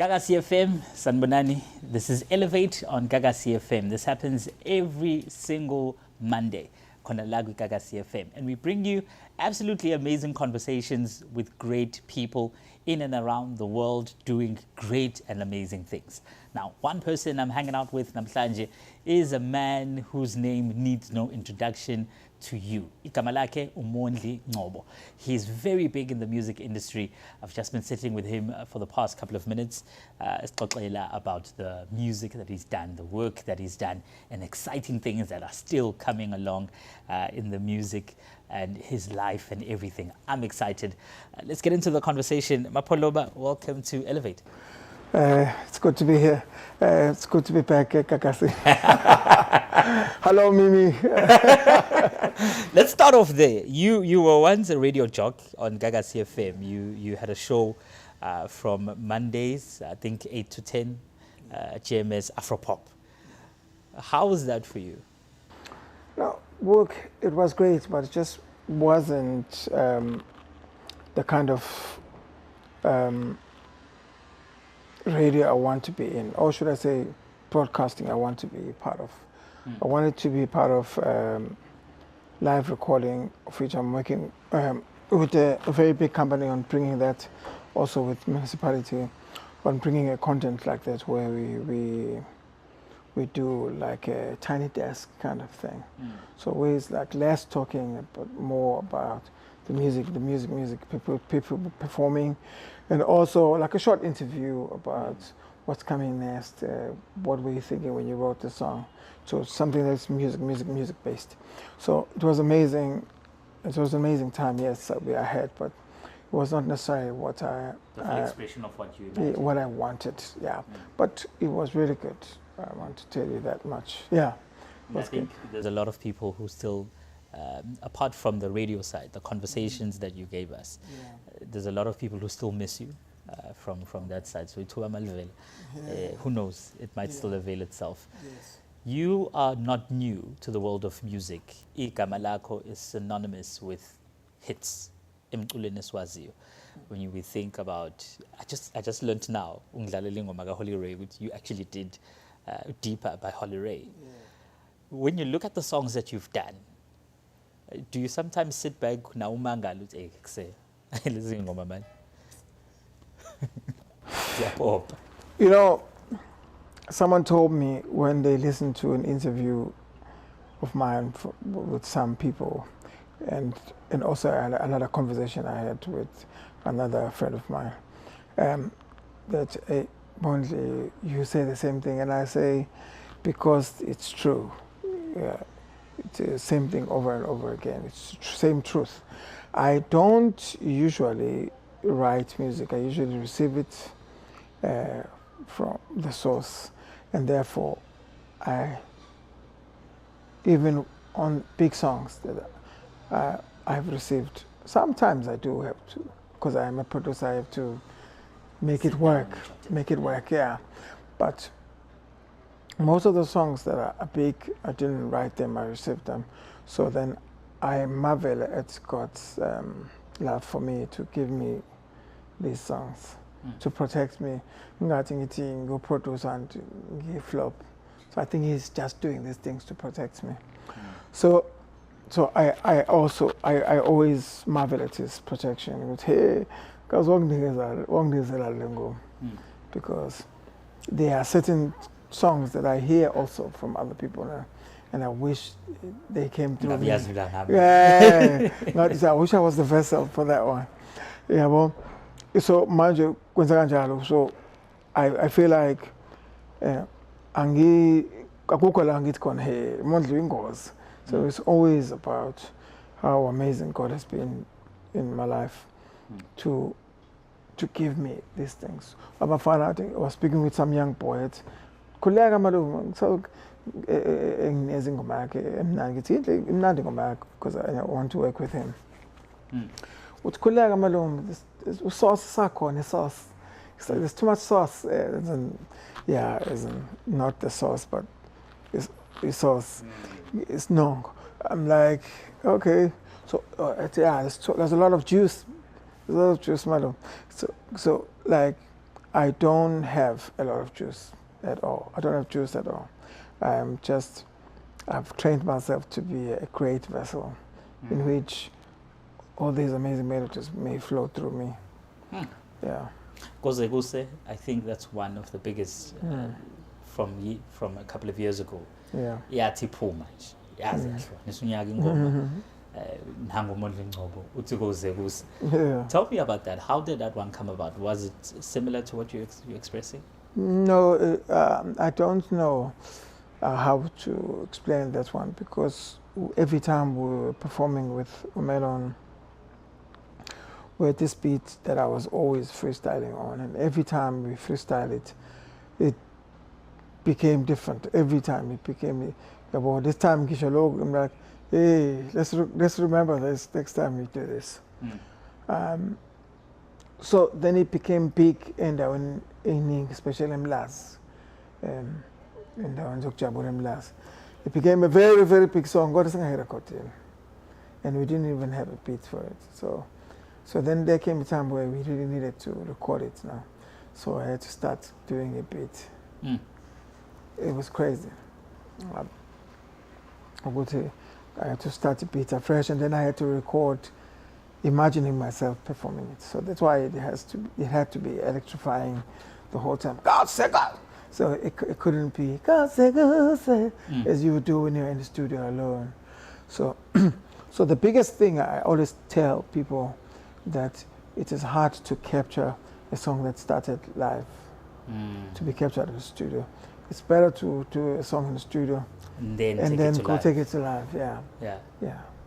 Gagasi FM, Sanbonani. This is Elevate on Gagasi FM. This happens every single Monday. Konalagwi Gagasi FM. And we bring you absolutely amazing conversations with great people in and around the world doing great and amazing things. Now, one person I'm hanging out with, namhlanje, is a man whose name needs no introduction to you. Igama lakhe Mondli Ngcobo. He's very big in the music industry. I've just been sitting with him for the past couple of minutes, about the music that he's done, the work that he's done, and exciting things that are still coming along in the music and his life and everything. I'm excited. Let's get into the conversation. Mapoloba, welcome to Elevate. It's good to be here. It's good to be back, Gagasi. Hello, Mimi. Let's start off there. You were once a radio jock on Gagasi FM. You had a show from Mondays, I think 8 to 10, GMS Afropop. How was that for you? No, work, it was great, but it just wasn't the kind of radio I want to be in, or should I say broadcasting I want to be part of. I wanted to be part of live recording, of which I'm working with a very big company on bringing that, also with municipality, on bringing a content like that where we do like a tiny desk kind of thing. So where it's like less talking but more about the music, people performing, and also like a short interview about what's coming next, what were you thinking when you wrote the song. So something that's music based. So it was amazing. It was an amazing time, yes, that we had, but it was not necessarily what The full expression of what you imagined. what I wanted, yeah. But it was really good. I want to tell you that much. Yeah. I think there's a lot of people who still, apart from the radio side, the conversations that you gave us, there's a lot of people who still miss you from that side. So who knows, it might still avail itself. Yes. You are not new to the world of music. Igama lakho is synonymous with hits. Emculweni esiwaziyo. When we think about, I just learned now, ungidlalele ingoma kaHolly Ray, which you actually did Deeper by Holly Ray. Yeah. When you look at the songs that you've done, do you sometimes sit back na umangala uthi ekuse lezi ngoma man? You know, someone told me when they listened to an interview of mine with some people, and also another conversation I had with another friend of mine, that Mondli, you say the same thing, and I say, because it's true. Yeah, it's the same thing over and over again. It's the same truth. I don't usually write music. I usually receive it from the source, and therefore, even on big songs that I've received, sometimes I do have to, because I am a producer, I have to make it work, yeah. But most of the songs that are big, I didn't write them, I received them. So then I marvel at God's love for me to give me these songs, to protect me. Go produce and give flop. So I think He's just doing these things to protect me. So I always marvel at His protection. With, hey, because there are certain songs that I hear also from other people now, and I wish they came through me. Yeah, I wish I was the vessel for that one. Yeah, well, so so I feel like so it's always about how amazing God has been in my life to give me these things. I was speaking with some young poets. So because I want to work with him. Sauce, sauce. There's too much sauce. Not the sauce, but it's sauce. It's no. I'm like, okay. So there's a lot of juice. There's a lot of juice, madam. So like, I don't have a lot of juice at all. I don't have juice at all. I've trained myself to be a great vessel in which all these amazing melodies may flow through me. Yeah. Gagasi, I think that's one of the biggest from a couple of years ago. Yeah. Yathi phuma nje. Yazi kahle. Nisunyaka ingoma. Nangu Mondli Ngcobo, uthi Gagasi. Yeah. Tell me about that. How did that one come about? Was it similar to what you're expressing? No, I don't know how to explain that one, because every time we were performing with Umelon, we had this beat that I was always freestyling on, and every time we freestyle it, it became different. Every time it became, well, this time Kishalog, I'm like, hey, let's remember this next time we do this. So then it became big in the evening, especially in Mlas. It became a very, very big song. And we didn't even have a beat for it. So then there came a time where we really needed to record it now. So I had to start doing a beat. It was crazy. I had to start a beat afresh, and then I had to record imagining myself performing it. So that's why it had to be electrifying the whole time. God say God! So it couldn't be God say, as you would do when you're in the studio alone. So so the biggest thing I always tell people, that it is hard to capture a song that started live to be captured in the studio. It's better to do a song in the studio and then take it to live. Yeah.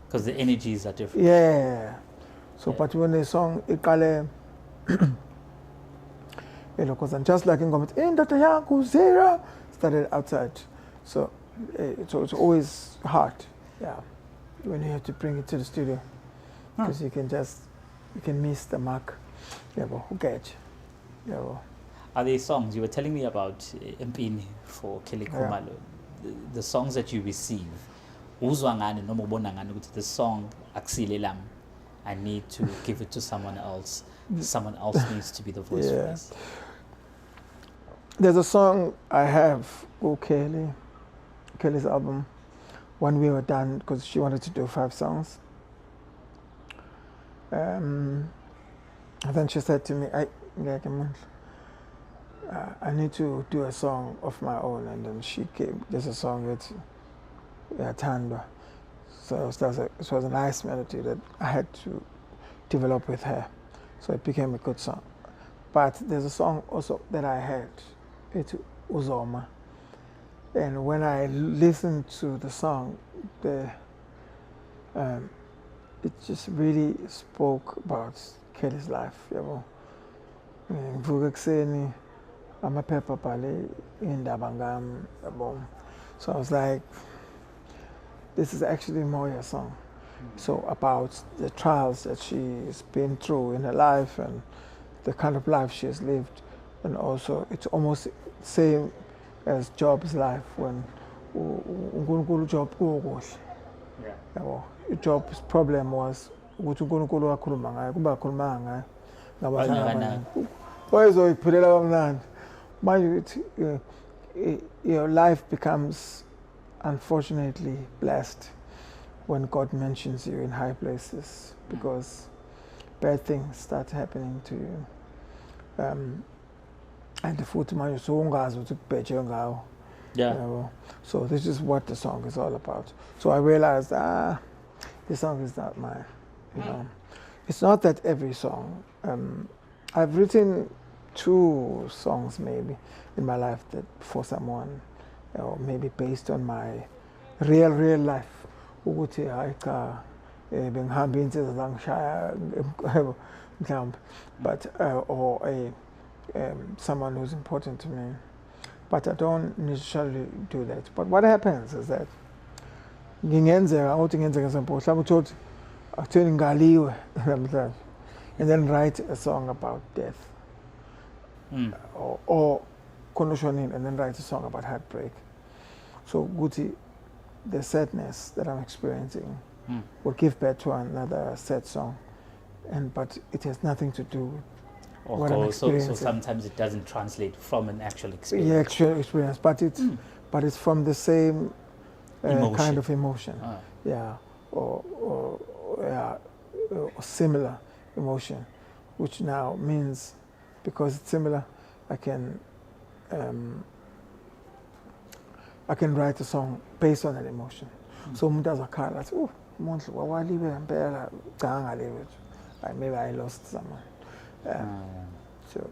Because the energies are different. Yeah. So, but when the song and just like in Gomet, started outside. So it's always hard, when you have to bring it to the studio, because you can miss the mark. Who gets? Are there songs you were telling me about Mpini for Khulekani? The songs that you receive, the song akusile lami, I need to give it to someone else. Someone else needs to be the voice for this. There's a song I have, Kelly's album, when we were done, because she wanted to do 5 songs. And then she said to me, I need to do a song of my own, and then she came. There's a song with Tandwa. So it was a nice melody that I had to develop with her. So it became a good song. But there's a song also that I had, it's Uzoma. And when I listened to the song, it just really spoke about Kelly's life. I'm a pepper pale in Dabangam. So I was like, this is actually more your song. So about the trials that she's been through in her life and the kind of life she has lived. And also it's almost same as Job's life, when Job's problem was your life becomes unfortunately blessed when God mentions you in high places, because bad things start happening to you. And the foot man, so this is what the song is all about. So I realized, this song is not mine. It's not that every song. I've written 2 songs maybe in my life that for someone, or maybe based on my real life. But or someone who's important to me. But I don't necessarily do that. But what happens is that and then write a song about death, or and then write a song about heartbreak. So Guti, the sadness that I'm experiencing will give birth to another sad song, but it has nothing to do what I'm experiencing. So sometimes it doesn't translate from an actual Yeah, experience. actual experience, but it's from the same kind of emotion. Yeah, or similar emotion, which now means because it's similar, I can write a song based on that emotion. So umuntu azakhala athi, oh, Mondli wawaliwe ngempela, cha ngaliwe. Maybe I lost someone. So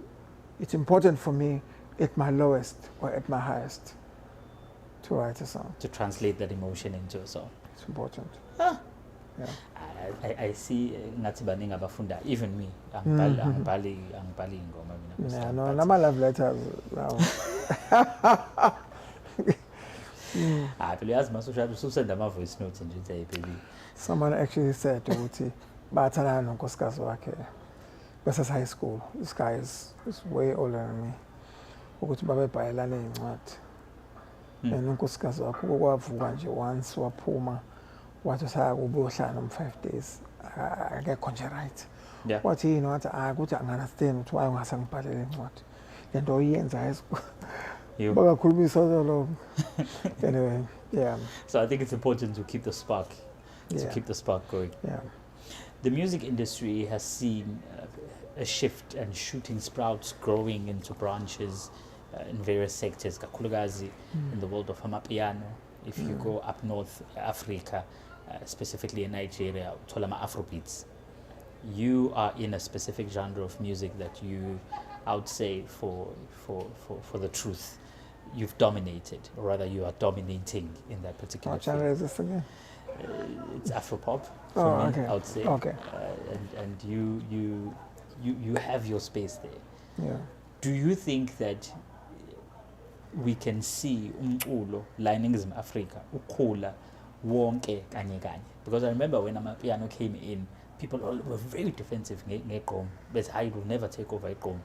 it's important for me at my lowest or at my highest to write a song. To translate that emotion into a song. It's important. Yeah. I see ngathi baningi abafunda, even me angibhali ingoma mina. Yeah, no, nama love letters now. Phela uyazi masosha ususenda ama-voice notes nje uthi hey baby. Someone actually said ukuthi bathandana nonkosikazi wakhe versus high school. This guy is way older than me. Ukuthi babebhayelana iy'ncwadi. And unkosikazi wakhe kwavuka nje once waphuma wathi usayakube uyohlala nom 5 days. Akekho nje right. Wathi yini wathi ukuthi angi-understand ukuthi why ungasangibhalele incwadi. Lento oyenza high school. Anyway, yeah. So I think it's important to keep the spark, keep the spark going. Yeah. The music industry has seen a shift and shooting sprouts growing into branches in various sectors. Khulekani in the world of amapiano. If you go up north Africa, specifically in Nigeria, uthola Afrobeats. You are in a specific genre of music that you, I would say, for the truth, you've dominated, or rather you are dominating in that particular field. What genre is this again? It's Afropop for me, okay. I would say. Okay. And you have your space there. Yeah. Do you think that we can see umculo la eNingizimu Afrika ukhula wonke kanye kanye? Because I remember when amapiano came in, people were very defensive ngegqom. But I will never take over igqom.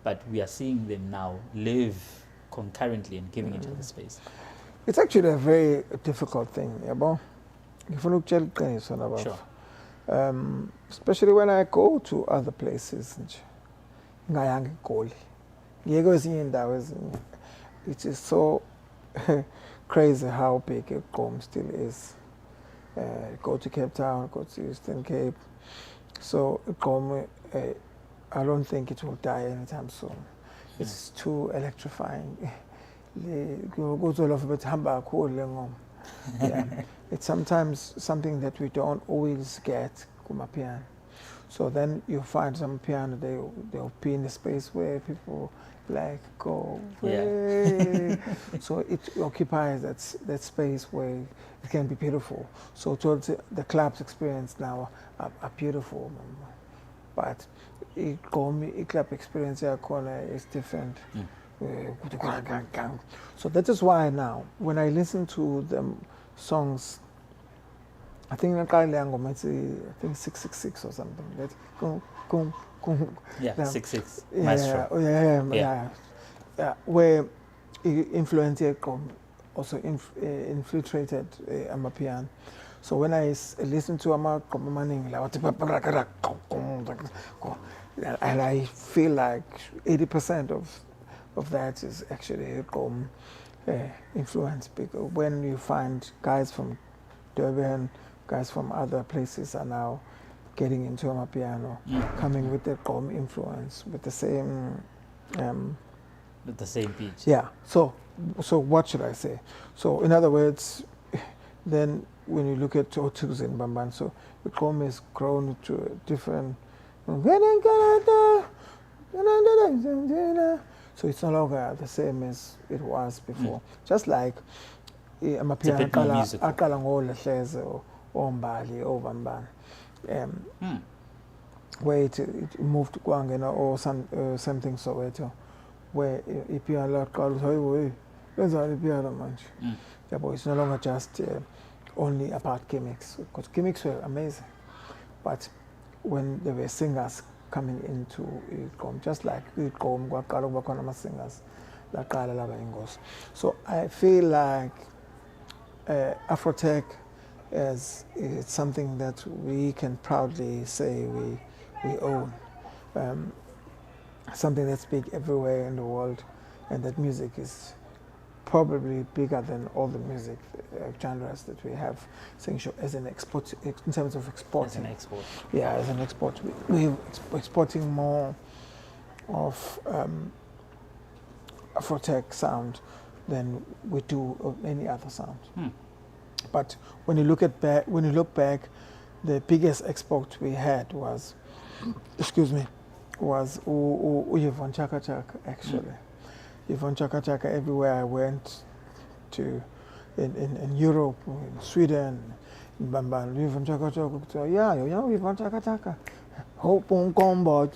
But we are seeing them now live concurrently and giving each other space. It's actually a very difficult thing, yabo. Ngifuna ukutshela iqiniso nabafo. Sure. Especially when I go to other places nje. Ngayanga eGoli. Ngiye kwezinye indawo ezinye. It is so crazy how big igqom still is. Go to Cape Town, go to Eastern Cape. So igqom, I don't think it will die anytime soon. It's too electrifying. It's sometimes something that we don't always get kumapiano. So then you find some piano, they'll be in a space where people like go away. So it occupies that space where it can be beautiful. So towards the club's experience now are beautiful. But club experience is different. So that is why now, when I listen to the songs, I think 666 or something. That yeah, 66. Maestro. Yeah. Where influence also infiltrated amapiano. So when I listen to amapiano, and I feel like 80% of that is actually influence. Because when you find guys from Durban, guys from other places are now getting into amapiano, coming with the influence, with the same with the same beat. Yeah. So what should I say? So in other words, then when you look at Khulekani Mbambo, so the Gagasi has grown to a different. So it's no longer the same as it was before. Just like amapiano aqala ngoLehleze or Mbali or Bambani, where it moved to Kwangena or something Soweto, where ipiano laqala hey wenza ipiano manje. It's no longer just only about gimmicks, because gimmicks were amazing, but when there were singers coming into igqom, just like igqom kwaqala ukuba khona ama-singers laqala laba ingosi. So I feel like Afrotech is something that we can proudly say we own. something that's big everywhere in the world, and that music is probably bigger than all the music genres that we have. As an export, in terms of exporting. As an export. Yeah, as an export, we're exporting more of Afrotech sound than we do of any other sound. But when you look back, the biggest export we had was, Yvonne Chaka Chaka, actually. Yvonne Chaka Chaka, everywhere I went to, in Europe, in Sweden, in Mbambo, Yvonne Chaka Chaka, Yvonne Chaka Chaka. Hope on combo,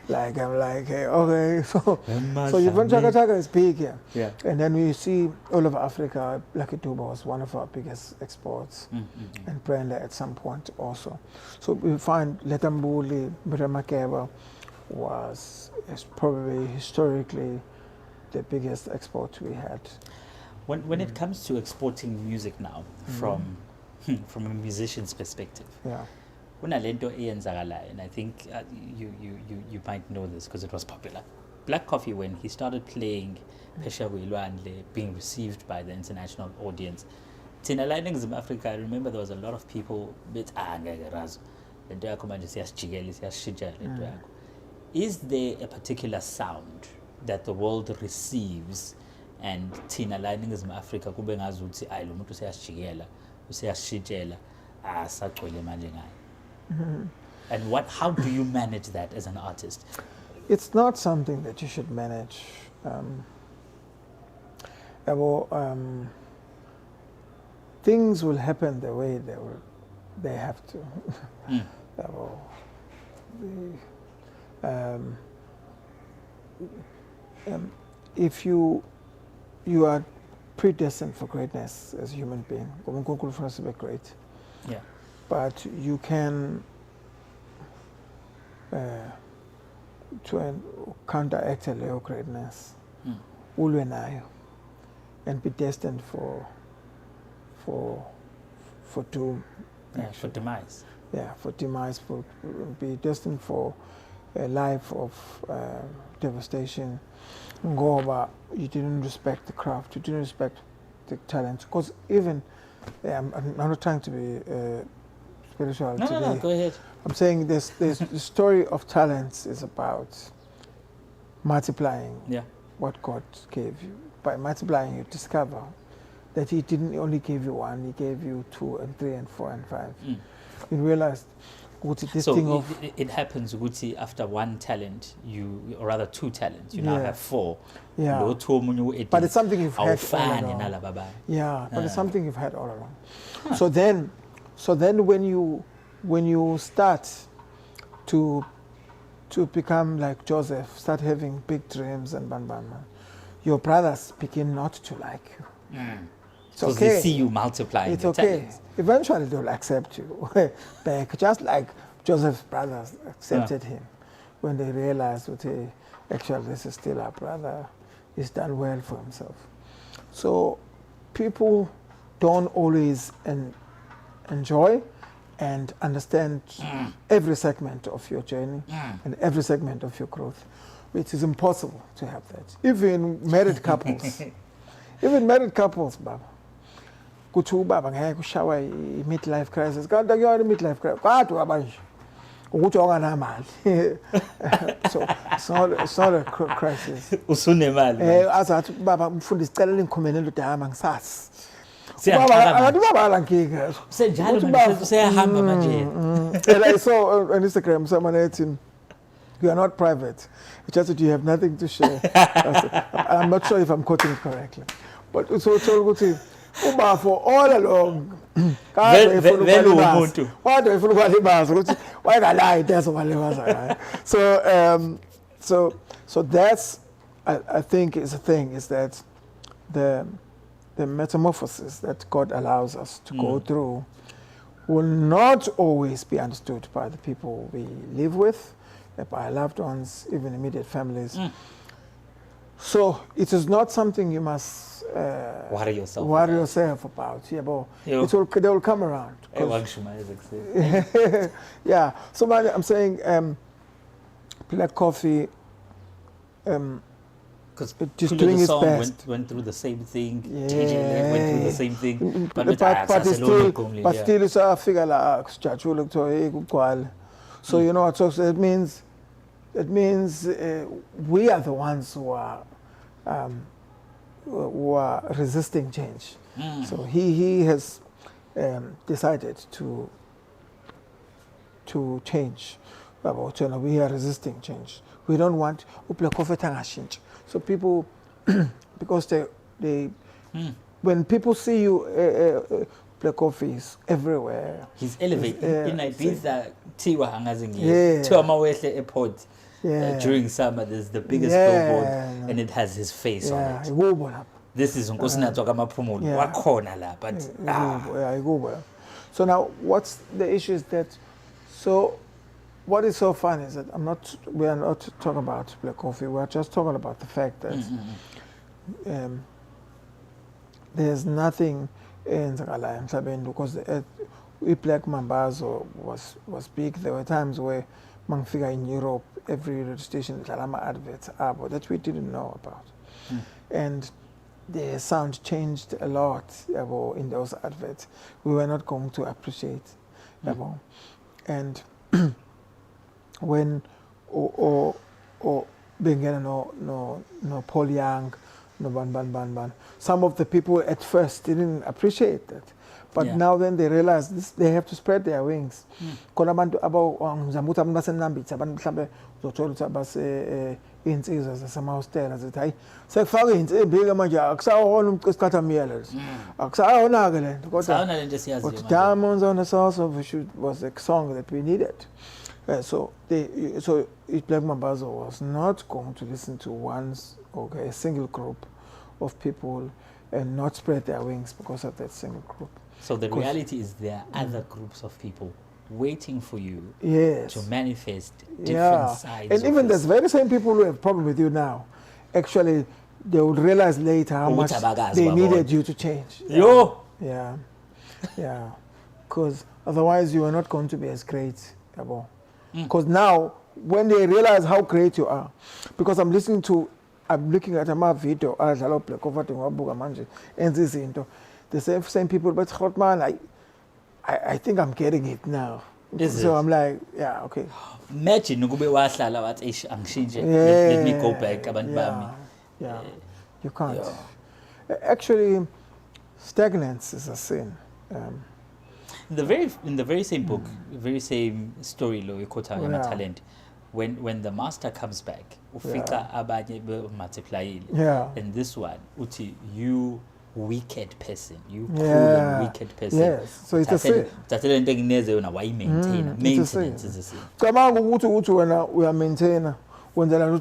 like I'm like, okay, so Yvonne Chaka Chaka is big here. Yeah. And then we see all over Africa, Khulekani Mbambo was one of our biggest exports, and Brenda at some point also. So we find Letambuli, Mondli is probably historically the biggest export we had. When it comes to exporting music now, from a musician's perspective, yeah. Kunalento eyenzakalayo, and I think you might know this because it was popular. Black Coffee, when he started playing Phesheya Kuyilwandle, being received by the international audience, thina la eNingizimu Africa, I remember there was a lot of people bethi ngeke razo lento yakho manje siyasijikela siyashintsha lento yakho. Is there a particular sound that the world receives and thina la eNingizimu Africa kube ngazuthi ayi lo muntu usiyasijikela usiyashintshela asagcwele manje ngayo? And how do you manage that as an artist? It's not something that you should manage. Things will happen the way they have to. If you are predestined for greatness as a human being, uNkulunkulu ufuna sibe great. Yeah. But you can counteract a leyo greatness, ulwe nayo, and be destined for doom. Yeah, for demise. Yeah, for demise. Be destined for a life of devastation. Ngoba, you didn't respect the craft, you didn't respect the talent. Because even, I'm not trying to be spiritual today. No, go ahead. I'm saying the story of talents is about multiplying what God gave you. By multiplying, you discover that He didn't only give you one, He gave you 2 and 3 and 4 and 5. You realized this so thing of it happens after one talent, or rather 2 talents, you now have 4. Yeah. But it's something you've had all along. Yeah, but it's something you've had all along. So then when you start to become like Joseph, start having big dreams and your brothers begin not to like you. It's okay. They see you multiplying. It's okay. Talents. Eventually they'll accept you back, just like Joseph's brothers accepted him when they realized that, hey, actually this is still our brother. He's done well for himself. So people don't always enjoy and understand every segment of your journey and every segment of your growth. It is impossible to have that. Even married couples, Baba. Kuthi ubaba ngeke ushawa i-midlife crisis. Kanti akuyona i-midlife crisis. Kade wabanje. Ukuthi awunganamali. So it's not a crisis. Usunemali. Azathi baba mfundisi cela lingikhomene into yami angisazi. Abantu baba la nkinga. Senjalo manje useyahamba manje. And I saw on Instagram someone writing, you are not private. It's just that you have nothing to share. I'm not sure if I'm quoting it correctly. But so ukuthi uba for all along so that's I think is the thing, is that the metamorphosis that God allows us to go through will not always be understood by the people we live with, by our loved ones, even immediate families. So it is not something you must worry yourself about. Yeah, but they will come around. Yeah. So I'm saying Black Coffee Because just doing his song best. Went through the same thing. Yeah. DJ went through the same thing. But still it's a figure like so you know what, so it means we are the ones who are resisting change. So he has decided to change. We are resisting change. We don't want so people because they when people see you black coffee is everywhere. He's elevated in Ibiza. Tiwa hangazingi. Tiwa mawehle airport. During summer, there's the biggest billboard, and it has his face on it. This is Nkosina Tswaka Maphumulo. Wakhona la, but so now, what's the issue is that what is so fun is that we are not talking about black coffee. We are just talking about the fact that there's nothing in Zagala because Black Mambazo was big. There were times where Mangfiga in Europe, every radio station Lalama adverts are that we didn't know about. And the sound changed a lot in those adverts. We were not going to appreciate. And when Bengena no Paul Young, no Ban. Some of the people at first didn't appreciate that. But now then they realize they have to spread their wings. Abantu zamuta basenambitha abantu mhlambe uzothola ukuthi abase insizwa zasemahostela zithi hayi sekufaka insimbi manje akusawona umqisiqathamiyela lesi akusawona ke lento kodwa Diamonds on the Source of a Shoot was a song that we needed. So Black Mambazo was not going to listen to a single group of people and not spread their wings because of that single group. So the reality is there are other groups of people waiting for you to manifest different sides. And even the very same people who have problem with you now, actually they would realize later how much they needed you to change. Yeah. Because otherwise you are not going to be as great. Because now when they realize how great you are, because I'm looking at my video, the same people, but man, I think I'm getting it now. I'm like, yeah, okay. Imagine let me go back. You can't. Actually, stagnance is a sin. In the very same book, very same story, talent. When the master comes back, and this one, uti you wicked person, you cruel and wicked person. Yes, so it's a sin. Maintenance is a sin. We are maintainer. When they are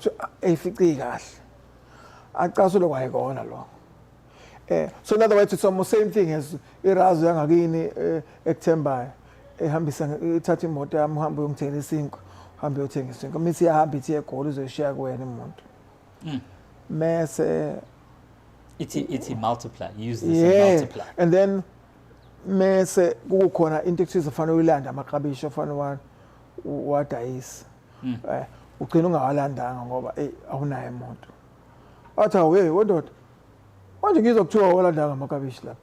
so in other words, it's almost the same thing as Irazu Yangagini Ektembai. Tati Mota, Muhambo Tennisink, Hambo Tennisink. Missy Habit here called a share go any month. Mess. It's multiply. Use this and multiply. And then Mess go corner indexes of Fanuland, a Makabish of one what is. Ukinunga Alanda over a month. What away, what not? Why do you give 2 hours Makabish?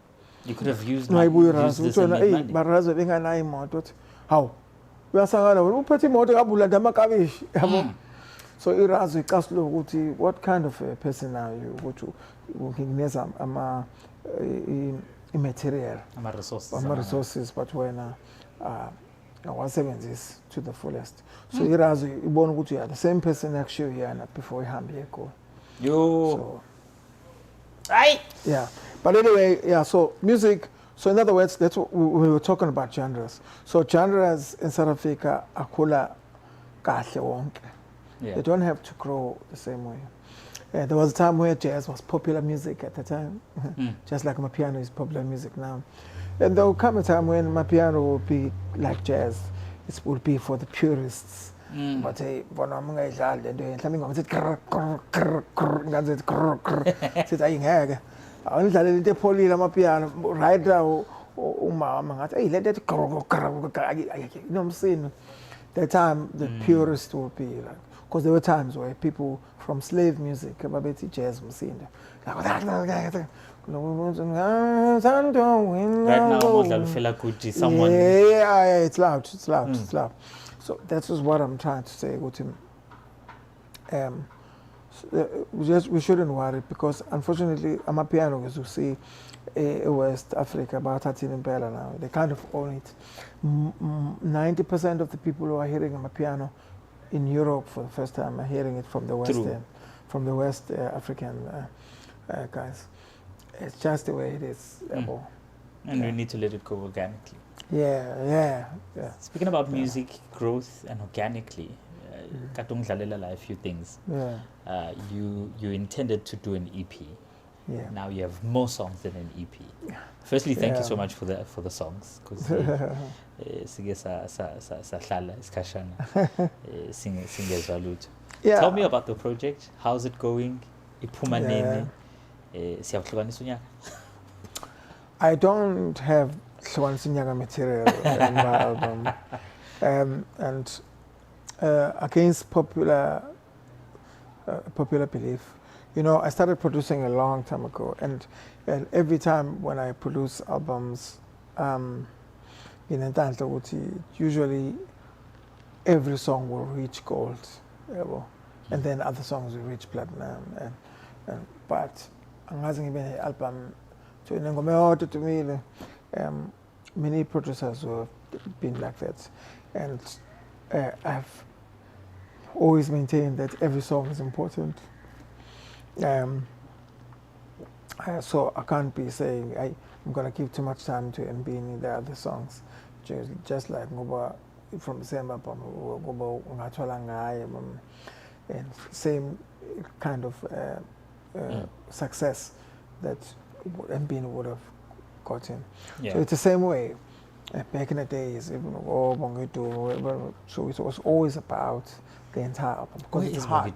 You could have used my this and made money. But rather than a 9 month. How? We are saying, pretty more Abula Makabish. So Irazu Kaslo, what kind of a person are you? Go to immaterial. Resources, but when I was 70s to the fullest. So Irazu, you born good, the same person actually here before you have go. So, yeah, but anyway, so music. So in other words, that's what we were talking about genres. So genres in South Africa akula kahle wonke. They don't have to grow the same way. There was a time where jazz was popular music at the time, just like my piano is popular music now. And there will come a time when my piano will be like jazz. It will be for the purists. But hey, when I'm going to something, I'm going to say, my piano right now. Hey, let that you know what I'm saying? That time the purists will be like, Because there were times where people from slave music, babeti jazz, msindo, Right now, Mondli fela kuti someone. yeah, it's loud, it's loud, it's loud. So that is what I'm trying to say with him. We shouldn't worry because unfortunately, amapiano, as you see, West Africa, about 13 impala now, they kind of own it. 90% of the people who are hearing amapiano in Europe for the first time are hearing it from the West End, from the West African guys. It's just the way it is. And we need to let it go organically. Yeah. Speaking about music growth and organically, a few things. Yeah. You intended to do an EP. Yeah. Now you have more songs than an EP. Firstly, thank you so much for the songs because Tell me about the project. How's it going? I don't have Hlwanisinyaka material in my album. And against popular belief, you know, I started producing a long time ago, and every time when I produce albums, usually every song will reach gold, and then other songs will reach platinum. But album to me, many producers have been like that, and I've always maintained that every song is important. So I can't be saying I'm going to give too much time to MB in the other songs. Just like from the same album, and same kind of success that MB would have gotten. Yeah. So it's the same way. Back in the days, so it was always about the entire album because it's hard.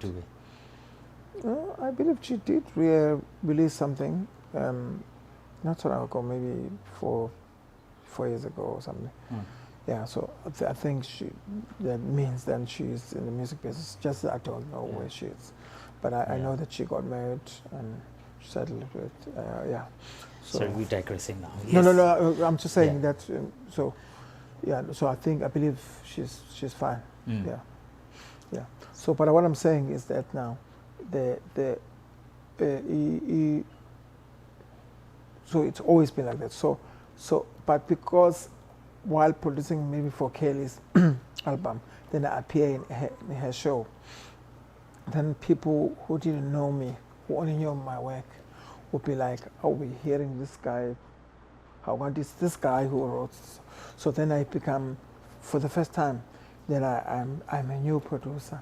I believe she did release something not so long ago, maybe four years ago or something. Yeah, so I think that means then she's in the music business. Just that I don't know where she is, but I know that she got married and settled with yeah. So we're digressing now. Yes. No. I'm just saying that. So I believe she's fine. Yeah. So, but what I'm saying is that now, so it's always been like that. So, but because while producing maybe for Kelly's album, then I appear in her show. Then people who didn't know me, who only knew my work, would be like, "Oh, we're hearing this guy. What is this guy who wrote?" So then I become, for the first time, then I'm a new producer.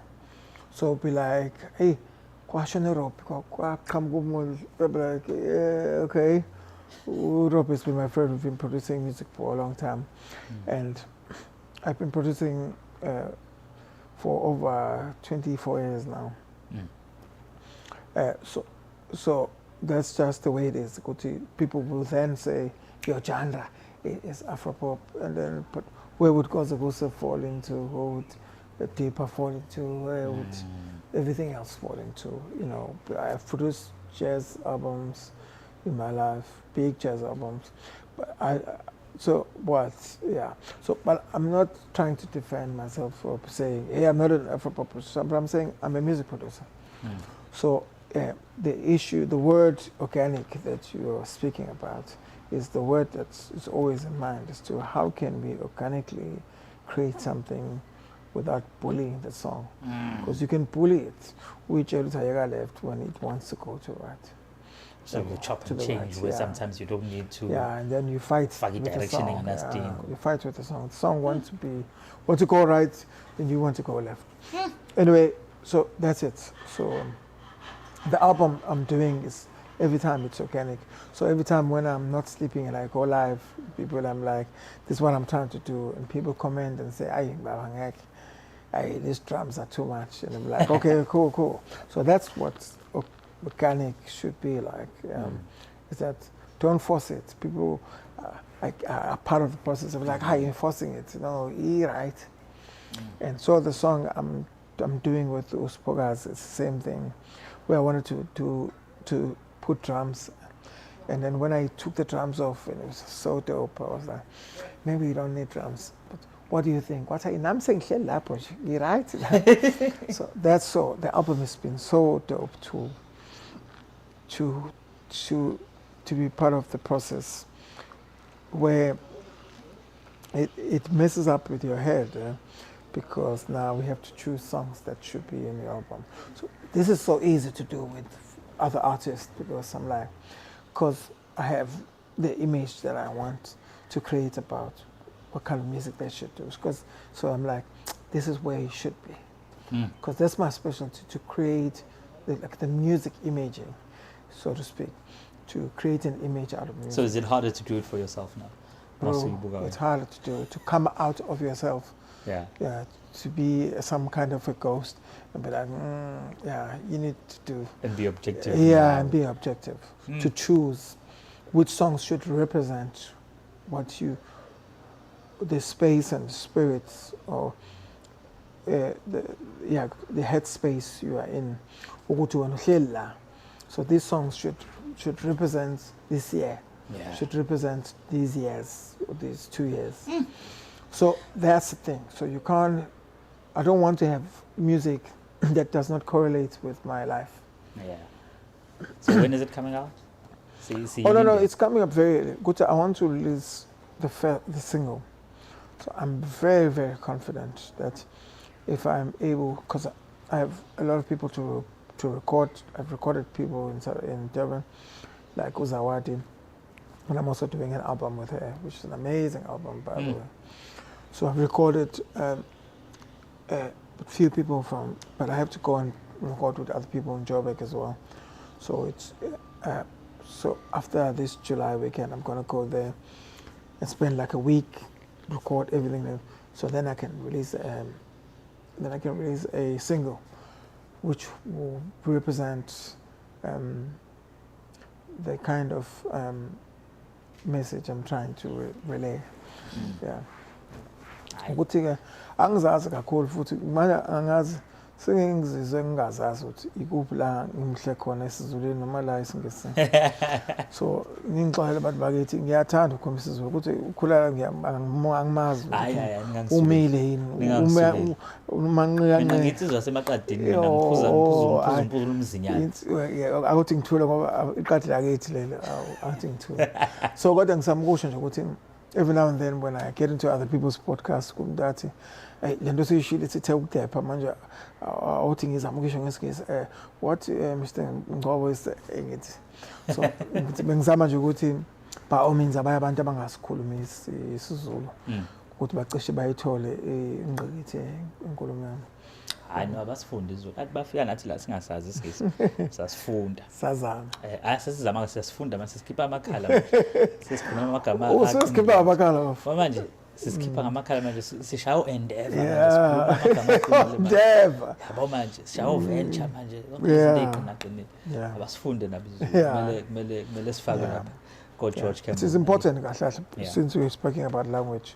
So be like, "Hey, question Rob, come like, yeah, okay." Rob has been my friend. We've been producing music for a long time, and I've been producing for over 24 years now. So that's just the way it is. People will then say, your genre is Afropop, and then but where would Gagasi fall into? Where would Deeper fall into? Where would everything else fall into? You know, I've produced jazz albums in my life, big jazz albums, but but I'm not trying to defend myself for saying, hey, I'm not an Afropop producer, but I'm saying I'm a music producer. So the word organic that you're speaking about is the word that is always in mind as to how can we organically create something without bullying the song. Because you can bully it, which Elutayega left when it wants to go to right. So you chop and change where sometimes you don't need to. Yeah, and then you fight with the song. You fight with the song. The song wants to go right, and you want to go left. Anyway, so that's it. So the album I'm doing is every time it's organic. So every time when I'm not sleeping and I go live, I'm like, this is what I'm trying to do, and people comment and say, these drums are too much, and I'm like, okay, cool. So that's what organic should be like. Is that don't force it. People are part of the process of like, how are you forcing it? No, right. And so the song I'm I'm doing with Uspogas, it's the same thing, where I wanted to put drums. And then when I took the drums off, and it was so dope, I was like, maybe you don't need drums. But what do you think? What are you? I'm saying, you're right. So the album has been so dope to be part of the process, where it messes up with your head, because now we have to choose songs that should be in the album. So this is so easy to do with other artists, because I'm like, because I have the image that I want to create about what kind of music they should do. So I'm like, this is where it should be. Because that's my specialty, to create the music imaging, so to speak, to create an image out of music. So is it harder to do it for yourself now? Bro, it's harder to do it, to come out of yourself. Yeah. Yeah, to be some kind of a ghost and be like, yeah, you need to do. And be objective. Yeah, and be objective. To choose which songs should represent what the space and spirits, or the headspace you are in. So these songs should represent this year. Yeah. Should represent these years, or these 2 years. So that's the thing. So I don't want to have music that does not correlate with my life. Yeah. So when is it coming out? No, it's coming up very good. I want to release the single. So I'm very, very confident that if I'm able, because I have a lot of people to record. I've recorded people in Durban, like Uzawadi. And I'm also doing an album with her, which is an amazing album, by the way. So I've recorded a few people but I have to go and record with other people in Joburg as well. So it's so after this July weekend, I'm gonna go there and spend like a week, record everything. So then I can release a single, which will represent the kind of message I'm trying to relay. Yeah. Ukuthi angizazi kakhulu futhi manje angazi sengizizwe ngingazazi ukuthi ikuphi la ngimhle khona esiZulwini noma la esiNgisini. So ngingixolela abantu bakithi ngiyathanda ukukhuluma isiZulu ukuthi ukhulala angimazi umile yini ngangitsizwa semaqadini mina ngiphuza umzinyana akuthi ngithule ngoba iqadi lakithi lelo akuthi ngithule. So kodwa ngisamkusho nje ukuthi every now and then when I get into other people's podcasts, kumdathi lento seyishilo sithe ukudepha manje awuthi ngizama ukisho ngesikisi what Mr. Ngcobo is ngithi. So bengizama nje ukuthi by all means abanye abantu abangasikhuluma isiZulu ukuthi bacishe bayithole ingqikithi enkulumo yami. Hayi no abasifundi izulu athi bafika nathi la singasazi isigisi sasifunda sazama sesizama sesifunda mase sikhipha amakhala sesikhuluma amagama ususikhipha amakhala manje sisikhipha ngamakhala manje sishaya endeavor manje endeavor yabo manje sishaya venture manje izinto naqinile abasifunde nabizulu kumele sifake lapha go George Campbell. It is important kahle since we're speaking about language.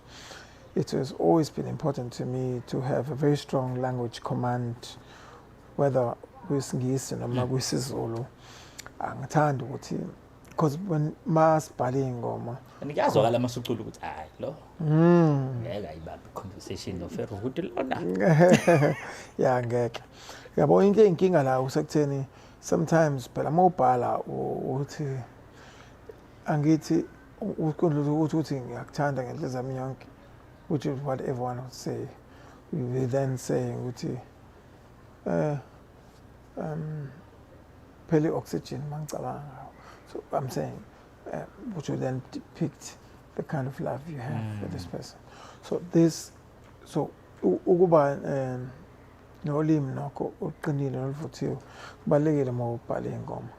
It has always been important to me to have a very strong language command, whether kwisingisi noma kwisizulu. Angithanda ukuthi because when masibhale ingoma ngiyazwakala masucula ukuthi hayi lo ngeke ayibambe conversation no Ferro ukuthi lona ya ngeke yabo inkinga la usekutheni sometimes phela mawubhala uthi angithi ukuthi ngiyakuthanda ngenhliziyo yami yonke, which is what everyone would say. We will then say ukuthi pheli oxygen mangicabanga. So I'm saying which will then depict the kind of love you have for this person. So ukuba nolimi nokho uqinile noluvuthiwe kubalekile uma ubhala ingoma.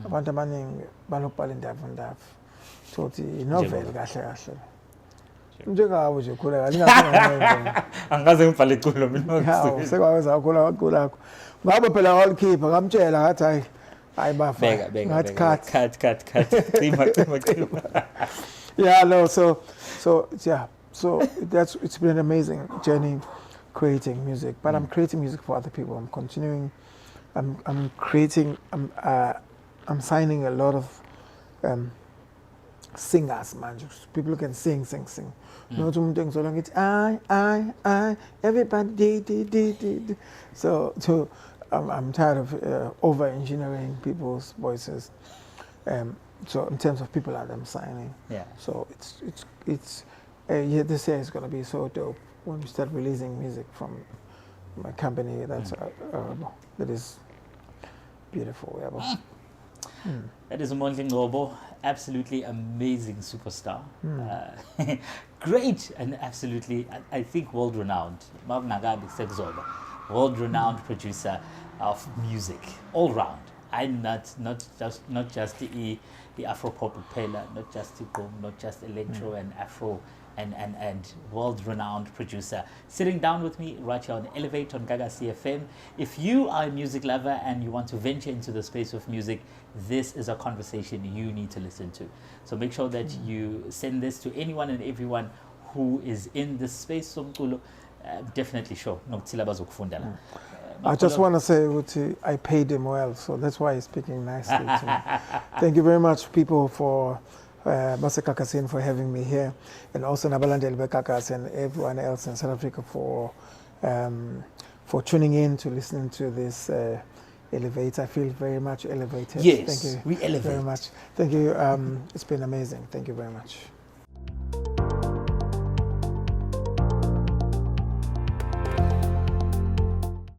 Abantu abaningi balobhala indaba thothi inovel kahle njengawe nje khula ngingafuna angaze ngibhale iculo mina sekwawenza kakhulu akho ngabe phela walikhipha ngamtshela ngathi hayi bafa ngathi cut cima yeah no so it's been an amazing journey creating music, but I'm creating music for other people. I'm continuing. I'm creating. I'm signing a lot of singers, man. Just people who can sing. No too many so long. It's I. Everybody did. So I'm tired of over engineering people's voices. So in terms of people that I'm signing. Yeah. So it's this year is gonna be so dope when we start releasing music from my company. That's that is beautiful. Yeah. That is Mondli Ngcobo, absolutely amazing superstar. Great and absolutely, I think, world-renowned. World-renowned producer of music, all round. I'm not just the Afropop player, not just the boom, not just electro and Afro, and world-renowned producer. Sitting down with me right here on Elevate on Gagasi FM. If you are a music lover and you want to venture into the space of music, this is a conversation you need to listen to. So make sure that you send this to anyone and everyone who is in this space. Definitely sure. I just want to say, Uti, I paid him well, so that's why he's speaking nicely to me. Thank you very much, people, for Gagasi for having me here, and also Nabalande Gagasi and everyone else in South Africa for tuning in to listening to this Elevate. I feel very much elevated. Yes, thank you we elevate very much. Thank you. It's been amazing. Thank you very much.